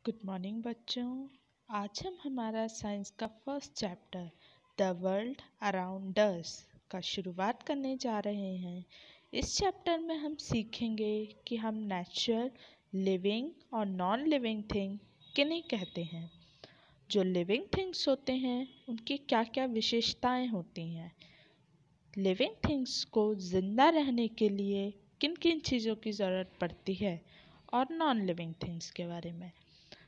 Good morning बच्चों। आज हम हमारा साइंस का first chapter the world around us का शुरुआत करने जा रहे हैं। इस चैप्टर में हम सीखेंगे कि हम नेचुरल, लिविंग और नॉन लिविंग थिंग किन्हें कहते हैं। जो लिविंग थिंग्स होते हैं उनकी क्या क्या विशेषताएं होती हैं। लिविंग थिंग्स को ज़िंदा रहने के लिए किन किन चीज़ों की ज़रूरत पड़ती है और नॉन लिविंग थिंग्स के बारे में।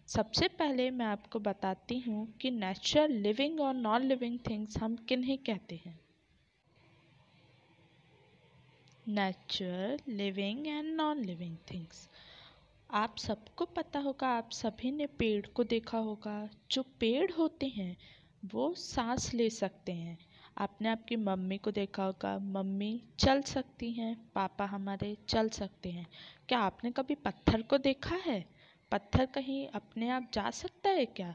सबसे पहले मैं आपको बताती हूँ कि नेचुरल, लिविंग और नॉन लिविंग थिंग्स हम किन्हें कहते हैं। Natural, living and non living things. आप सबको पता होगा, आप सभी ने पेड़ को देखा होगा। जो पेड़ होते हैं वो सांस ले सकते हैं। आपने आपकी मम्मी को देखा होगा, मम्मी चल सकती हैं, पापा हमारे चल सकते हैं। क्या आपने कभी पत्थर को देखा है? पत्थर कहीं अपने आप जा सकता है क्या?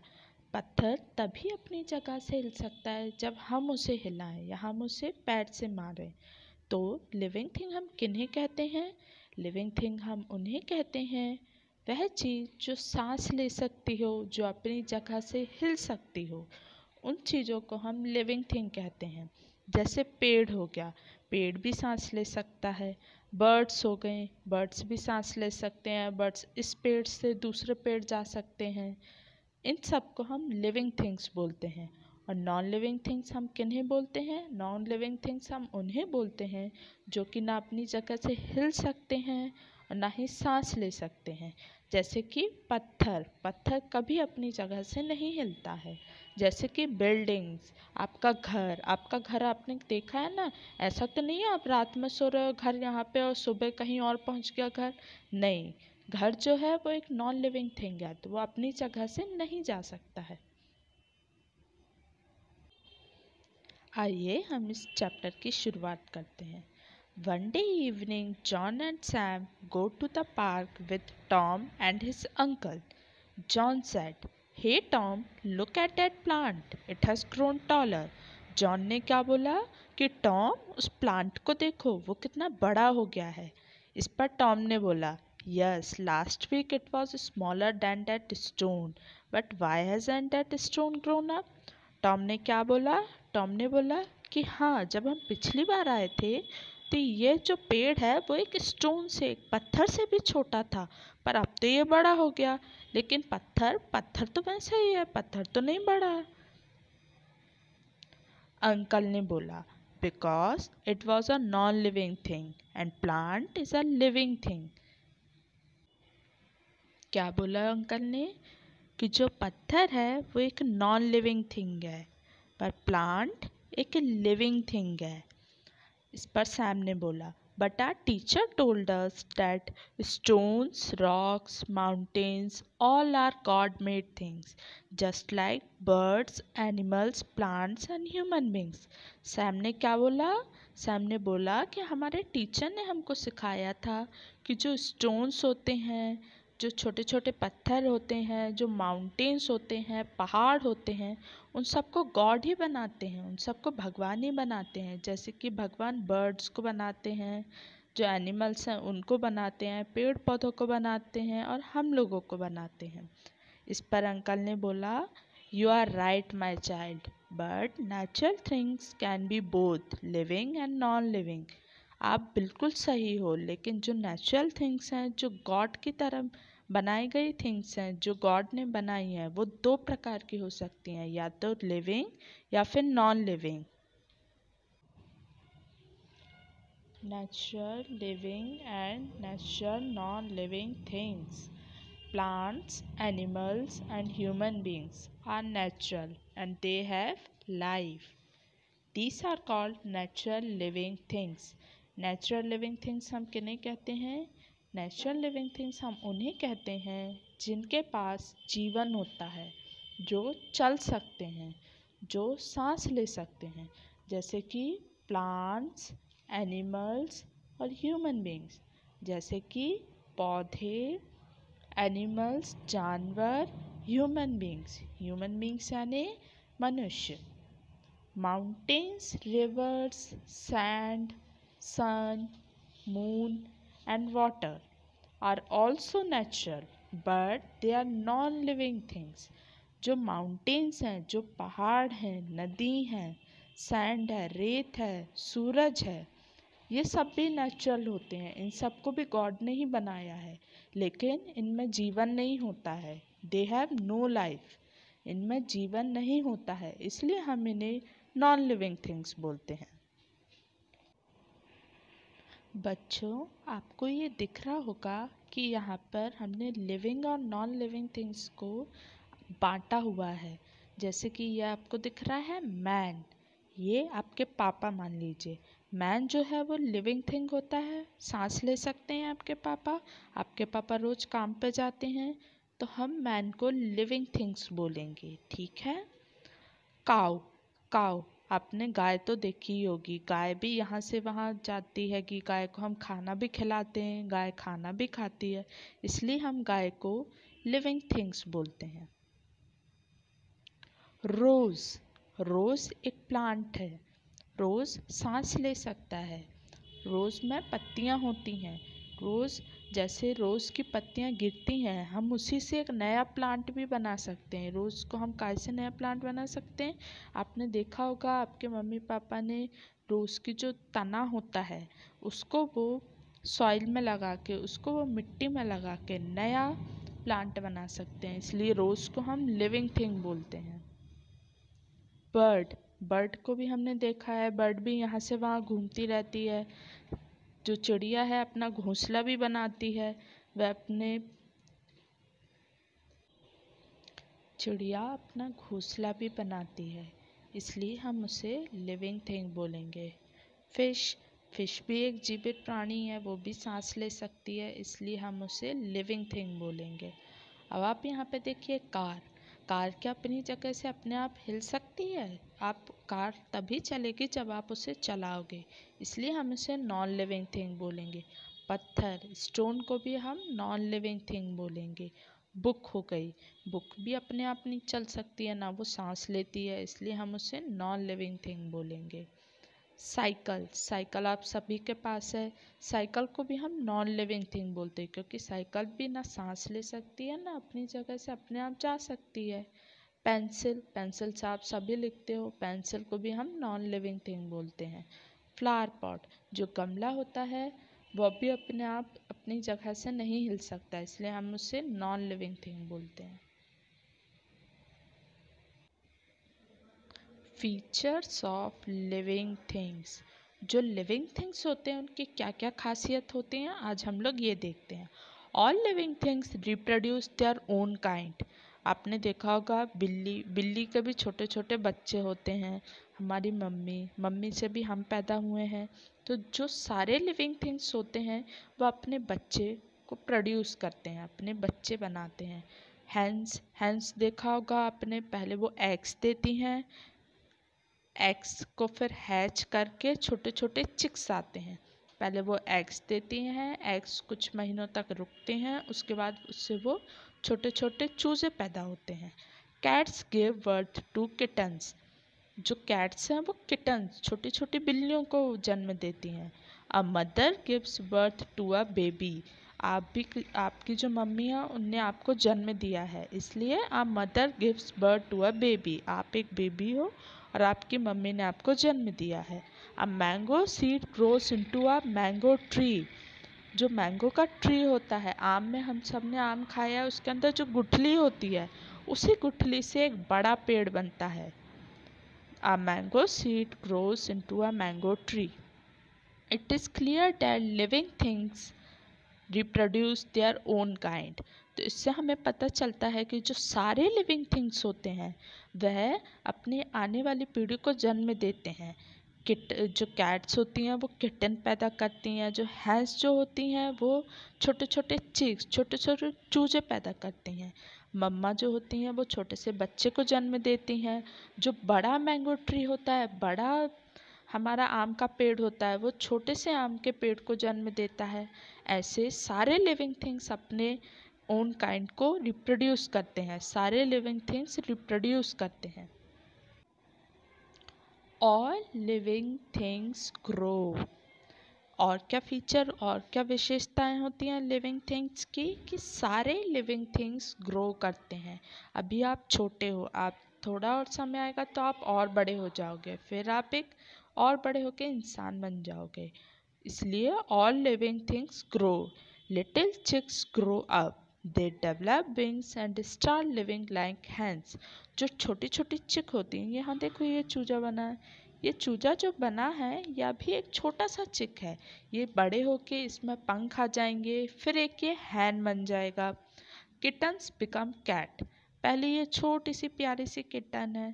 पत्थर तभी अपनी जगह से हिल सकता है जब हम उसे हिलाएं या हम उसे पैर से मारें। तो लिविंग थिंग हम किन्हें कहते हैं? लिविंग थिंग हम उन्हें कहते हैं वह चीज़ जो सांस ले सकती हो, जो अपनी जगह से हिल सकती हो, उन चीज़ों को हम लिविंग थिंग कहते हैं। जैसे पेड़ हो गया, पेड़ भी सांस ले सकता है। बर्ड्स हो गए, बर्ड्स भी सांस ले सकते हैं, बर्ड्स इस पेड़ से दूसरे पेड़ जा सकते हैं। इन सब को हम लिविंग थिंग्स बोलते हैं। और नॉन लिविंग थिंग्स हम किन्हें बोलते हैं? नॉन लिविंग थिंग्स हम उन्हें बोलते हैं जो कि ना अपनी जगह से हिल सकते हैं और ना ही सांस ले सकते हैं। जैसे कि पत्थर, पत्थर कभी अपनी जगह से नहीं हिलता है। जैसे कि बिल्डिंग्स, आपका घर आपने देखा है ना। ऐसा तो नहीं है आप रात में सो रहे हो, घर यहाँ पे और सुबह कहीं और पहुँच गया घर। नहीं, घर जो है वो एक नॉन लिविंग थिंग है, तो वो अपनी जगह से नहीं जा सकता है। आइए हम इस चैप्टर की शुरुआत करते हैं। One day evening John and Sam go to the park with Tom and his uncle. John said, "Hey Tom, look at that plant. It has grown taller." John ने क्या बोला कि टॉम, उस प्लांट को देखो, वो कितना बड़ा हो गया है। इस पर टॉम ने बोला, "Yes, last week it was smaller than that stone, but why hasn't that stone grown up?" Tom ने क्या बोला? टॉम ने बोला कि हाँ, जब हम पिछली बार आए थे तो ये जो पेड़ है वो एक स्टोन से, एक पत्थर से भी छोटा था, पर अब तो ये बड़ा हो गया। लेकिन पत्थर पत्थर तो वैसे ही है, पत्थर तो नहीं बढ़ा। अंकल ने बोला, because it was a non living thing and plant is a living thing. क्या बोला अंकल ने? कि जो पत्थर है वो एक नॉन लिविंग थिंग है, पर प्लांट एक लिविंग थिंग है। इस पर सैम ने बोला, but our teacher told us that stones, rocks, mountains all are God made things, just like birds, animals, plants and human beings. Sam ने क्या बोला? सैम ने बोला कि हमारे टीचर ने हमको सिखाया था कि जो स्टोन्स होते हैं, जो छोटे छोटे पत्थर होते हैं, जो माउंटेन्स होते हैं, पहाड़ होते हैं, उन सबको गॉड ही बनाते हैं, उन सबको भगवान ही बनाते हैं। जैसे कि भगवान बर्ड्स को बनाते हैं, जो एनिमल्स हैं उनको बनाते हैं, पेड़ पौधों को बनाते हैं और हम लोगों को बनाते हैं। इस पर अंकल ने बोला, you are right my child, but natural things can be both living and non living. आप बिल्कुल सही हो, लेकिन जो नेचुरल थिंग्स हैं, जो गॉड की तरह बनाई गई थिंग्स हैं, जो गॉड ने बनाई हैं, वो दो प्रकार की हो सकती हैं, या तो लिविंग या फिर non living. Natural, living and natural non living things. Plants, animals and human beings are natural and they have life. These are called natural living things. Natural living things हम किन्हें कहते हैं? Natural living things हम उन्हें कहते हैं जिनके पास जीवन होता है, जो चल सकते हैं, जो सांस ले सकते हैं, जैसे कि प्लांट्स, एनिमल्स और ह्यूमन बींग्स। जैसे कि पौधे, एनिमल्स जानवर, ह्यूमन बींग्स यानी मनुष्य। Mountains, rivers, sand, sun, moon and water are also natural but they are non living things. जो माउंटेन्स हैं, जो पहाड़ हैं, नदी हैं, सैंड है, रेत है, सूरज है, ये सब भी नेचुरल होते हैं। इन सबको भी गॉड ने ही बनाया है, लेकिन इनमें जीवन नहीं होता है। They have no life. इनमें जीवन नहीं होता है, इसलिए हम इन्हें नॉन लिविंग थिंग्स बोलते हैं। बच्चों, आपको ये दिख रहा होगा कि यहाँ पर हमने लिविंग और नॉन लिविंग थिंग्स को बांटा हुआ है। जैसे कि ये आपको दिख रहा है मैन, ये आपके पापा मान लीजिए। मैन जो है वो लिविंग थिंग होता है, सांस ले सकते हैं आपके पापा। आपके पापा रोज काम पे जाते हैं, तो हम मैन को लिविंग थिंग्स बोलेंगे, ठीक है। काऊ, काऊ, आपने गाय तो देखी ही होगी। गाय भी यहाँ से वहाँ जाती है कि गाय को हम खाना भी खिलाते हैं, गाय खाना भी खाती है, इसलिए हम गाय को लिविंग थिंग्स बोलते हैं। रोज़, रोज़ एक प्लांट है। रोज़ सांस ले सकता है। रोज़ में पत्तियाँ होती हैं। रोज़, जैसे रोज़ की पत्तियाँ गिरती हैं, हम उसी से एक नया प्लांट भी बना सकते हैं। रोज़ को हम कैसे नया प्लांट बना सकते हैं? आपने देखा होगा, आपके मम्मी पापा ने रोज़ की जो तना होता है उसको वो सॉइल में लगा के, उसको वो मिट्टी में लगा के नया प्लांट बना सकते हैं, इसलिए रोज़ को हम लिविंग थिंग बोलते हैं। बर्ड, बर्ड को भी हमने देखा है, बर्ड भी यहाँ से वहाँ घूमती रहती है। जो चिड़िया है अपना घोंसला भी बनाती है, वह अपने चिड़िया अपना घोंसला भी बनाती है, इसलिए हम उसे लिविंग थिंग बोलेंगे। फिश, फिश भी एक जीवित प्राणी है, वो भी सांस ले सकती है, इसलिए हम उसे लिविंग थिंग बोलेंगे। अब आप यहाँ पे देखिए कार, कार क्या अपनी जगह से अपने आप हिल सकती है? आप कार तभी चलेगी जब आप उसे चलाओगे, इसलिए हम उसे नॉन लिविंग थिंग बोलेंगे। पत्थर, स्टोन को भी हम नॉन लिविंग थिंग बोलेंगे। बुक हो गई, बुक भी अपने आप नहीं चल सकती है, ना वो सांस लेती है, इसलिए हम उसे नॉन लिविंग थिंग बोलेंगे। साइकिल, साइकिल आप सभी के पास है, साइकिल को भी हम नॉन लिविंग थिंग बोलते हैं, क्योंकि साइकिल भी ना सांस ले सकती है, ना अपनी जगह से अपने आप जा सकती है। पेंसिल, पेंसिल से आप सभी लिखते हो, पेंसिल को भी हम नॉन लिविंग थिंग बोलते हैं। फ्लावर पॉट, जो गमला होता है वह भी अपने आप अपनी जगह से नहीं हिल सकता, इसलिए हम उसे नॉन लिविंग थिंग बोलते हैं। फीचर्स ऑफ लिविंग थिंग्स, जो लिविंग थिंग्स होते हैं उनकी क्या क्या खासियत होती हैं, आज हम लोग ये देखते हैं। All living things reproduce their own kind. आपने देखा होगा बिल्ली, बिल्ली के भी छोटे छोटे बच्चे होते हैं। हमारी मम्मी, मम्मी से भी हम पैदा हुए हैं। तो जो सारे लिविंग थिंग्स होते हैं वो अपने बच्चे को प्रोड्यूस करते हैं, अपने बच्चे बनाते हैं। हैंस, हैंस देखा होगा आपने, पहले वो एग्स देती हैं, एग्स को फिर हैच करके छोटे छोटे चिक्स आते हैं। पहले वो एग्स देती हैं, एग्स कुछ महीनों तक रुकते हैं, उसके बाद उससे वो छोटे छोटे चूजे पैदा होते हैं। Cats give birth to kittens, जो कैट्स हैं वो किटन्स छोटी छोटी बिल्लियों को जन्म देती हैं। A mother gives birth to a baby, आप भी, आपकी जो मम्मी है उनने आपको जन्म दिया है, इसलिए a mother gives birth to a baby, आप एक बेबी हो और आपकी मम्मी ने आपको जन्म दिया है। A mango seed grows into a mango tree, जो मैंगो का ट्री होता है, आम में हम सब ने आम खाया है, उसके अंदर जो गुठली होती है उसी गुठली से एक बड़ा पेड़ बनता है। A mango seed grows into a mango tree. It is clear that living things reproduce their own kind. तो इससे हमें पता चलता है कि जो सारे लिविंग थिंग्स होते हैं वह अपने आने वाली पीढ़ी को जन्म देते हैं। जो कैट्स होती हैं वो किटन पैदा करती हैं, जो हैंस जो होती हैं वो छोटे छोटे चिक्स, छोटे छोटे चूजे पैदा करती हैं। मम्मा जो होती हैं वो छोटे से बच्चे को जन्म देती हैं। जो बड़ा मैंगो ट्री होता है, बड़ा हमारा आम का पेड़ होता है, वो छोटे से आम के पेड़ को जन्म देता है। ऐसे सारे लिविंग थिंग्स अपने ओन काइंड को रिप्रोड्यूस करते हैं, सारे लिविंग थिंग्स रिप्रोड्यूस करते हैं। ऑल लिविंग थिंग्स ग्रो, और क्या फीचर और क्या विशेषताएं होती हैं लिविंग थिंग्स की कि सारे लिविंग थिंग्स ग्रो करते हैं। अभी आप छोटे हो, आप थोड़ा और समय आएगा तो आप और बड़े हो जाओगे, फिर आप एक और बड़े होके इंसान बन जाओगे। इसलिए all living things grow. Little chicks grow up, they develop wings and start living like hens. जो छोटी छोटी चिक होती हैं, यहाँ देखो ये चूजा बना है, ये चूजा जो बना है यह भी एक छोटा सा चिक है। ये बड़े होके इसमें पंख आ जाएंगे, फिर एक ये हैन बन जाएगा। Kittens become cat. पहले ये छोटी सी प्यारी सी किटन है,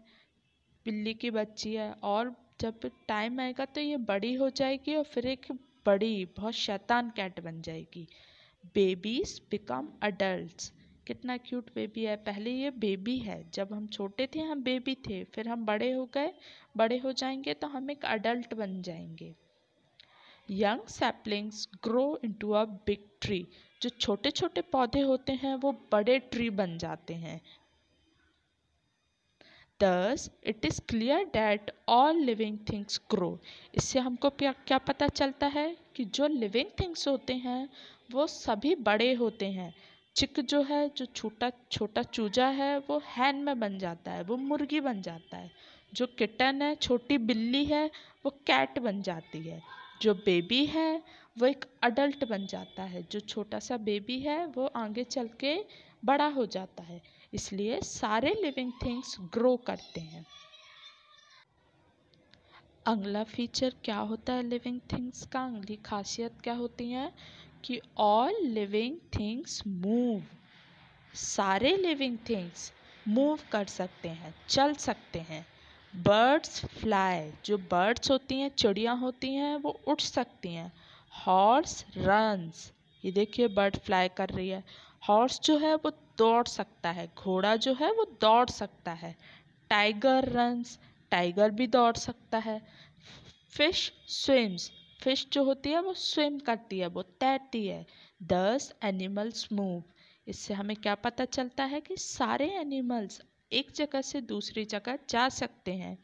बिल्ली की बच्ची है, और जब टाइम आएगा तो ये बड़ी हो जाएगी और फिर एक बड़ी बहुत शैतान कैट बन जाएगी। Babies become adults. कितना क्यूट बेबी है, पहले ये बेबी है, जब हम छोटे थे हम बेबी थे, फिर हम बड़े हो गए, बड़े हो जाएंगे तो हम एक अडल्ट बन जाएंगे। Young saplings grow into a big tree. जो छोटे छोटे पौधे होते हैं वो बड़े ट्री बन जाते हैं। Thus, it is clear that all living things grow. इससे हमको क्या पता चलता है कि जो लिविंग थिंग्स होते हैं वो सभी बड़े होते हैं। चिक जो है, जो छोटा छोटा चूजा है, वो हैन में बन जाता है, वो मुर्गी बन जाता है। जो किटन है, छोटी बिल्ली है, वो कैट बन जाती है। जो बेबी है वो एक अडल्ट बन जाता है। जो छोटा सा बेबी है वो आगे चल के बड़ा हो जाता है। इसलिए सारे लिविंग थिंग्स ग्रो करते हैं। अगला फीचर क्या होता है लिविंग थिंग्स का, अगली खासियत क्या होती है कि ऑल लिविंग थिंग्स मूव। सारे लिविंग थिंग्स मूव कर सकते हैं, चल सकते हैं। Birds fly. जो बर्ड्स होती हैं, चिड़िया होती हैं, वो उड़ सकती हैं। Horse runs. ये देखिए बर्ड फ्लाई कर रही है। हॉर्स जो है वो दौड़ सकता है, घोड़ा जो है वो दौड़ सकता है। Tiger runs. टाइगर भी दौड़ सकता है। Fish swims. फिश जो होती है वो स्विम करती है, वो तैरती है। दस एनिमल्स मूव। इससे हमें क्या पता चलता है कि सारे एनिमल्स एक जगह से दूसरी जगह जा सकते हैं।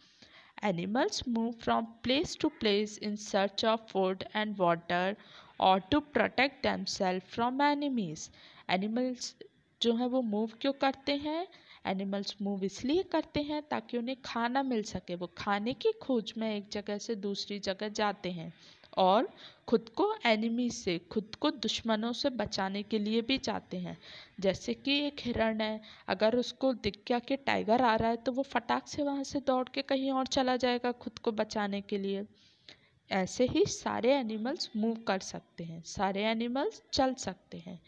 Animals move from place to place in search of food and water और to protect themself from enemies. Animals जो है वो मूव क्यों करते हैं? एनिमल्स मूव इसलिए करते हैं ताकि उन्हें खाना मिल सके। वो खाने की खोज में एक जगह से दूसरी जगह जाते हैं और खुद को एनिमी से, खुद को दुश्मनों से बचाने के लिए भी जाते हैं। जैसे कि एक हिरण है, अगर उसको दिख गया कि टाइगर आ रहा है तो वो फटाक से वहाँ से दौड़ के कहीं और चला जाएगा खुद को बचाने के लिए। ऐसे ही सारे एनिमल्स मूव कर सकते हैं, सारे एनिमल्स चल सकते हैं।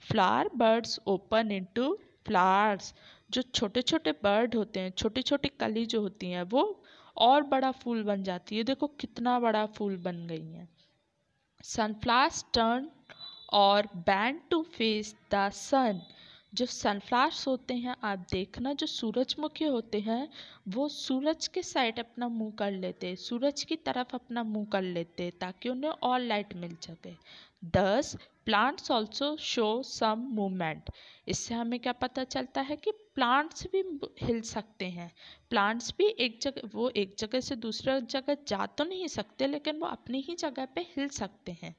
Flower birds open into flowers. जो छोटे छोटे बर्ड होते हैं, छोटी छोटी कली जो होती हैं, वो और बड़ा फूल बन जाती है। देखो कितना बड़ा फूल बन गई है। सनफ्लावर्स टर्न और बैंड टू फेस द सन। जो सनफ्लावर्स होते हैं, आप देखना, जो सूरजमुखी होते हैं वो सूरज के साइड अपना मुंह कर लेते, सूरज की तरफ अपना मुंह कर लेते ताकि उन्हें और लाइट मिल सके। These plants also show some movement. इससे हमें क्या पता चलता है कि प्लांट्स भी हिल सकते हैं। प्लांट्स भी एक जगह से दूसरा जगह जा तो नहीं सकते, लेकिन वो अपनी ही जगह पे हिल सकते हैं।